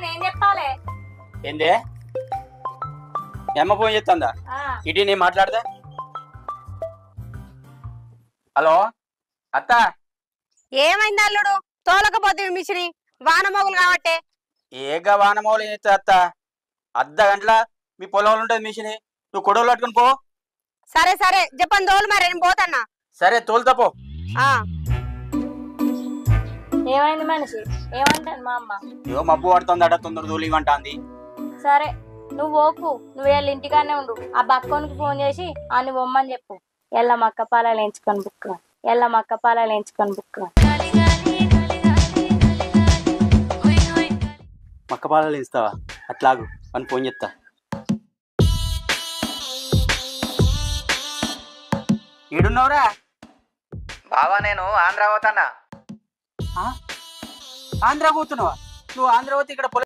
నేను చెప్పాలి. ఏందే ఎమ్మ ఫోన్ చేస్తుందా? ఇటీ నీ మాట్లాడదా? హలో అత్త, ఏమైంది అల్లుడు? తోలకపోతే మిషని వాన మొగులు కాబట్టి. ఏగా వానమౌలు చేస్తా అత్త, అర్ధ గంటల మీ పొలంలో ఉంటుంది మిషన్. నువ్వు కొడవలు పట్టుకుని పో. సరే సరే చెప్పండి తోలు, మరి నేను పోతన్నా. సరే తోలుతా పో. ఏమైంది మనిషి? ఏమంటాను మా అమ్మ? ఏవో మబ్బు పడుతుందట, తొందర తోలు ఇవ్వంటాంది. సరే నువ్వు ఓపు, నువ్వు వెళ్ళి ఇంటికానే ఉండు. ఆ బక్కోనికి ఫోన్ చేసి అని బొమ్మని చెప్పు. ఎల్ల మక్క పాలాలు ఎంచుకొని బుక్క, ఎల్ల మక్క పాలాలు ఎంచుకొని బుక్క. మక్క పాలాలు ఇస్తావా? అట్లాగు అని ఫోన్ చెప్తా. ఈడున్నావురా బావా? నేను ఆంధ్ర పోతానా. ఆంధ్ర పోతున్నావా? నువ్వు ఆంధ్ర పోతే ఇక్కడ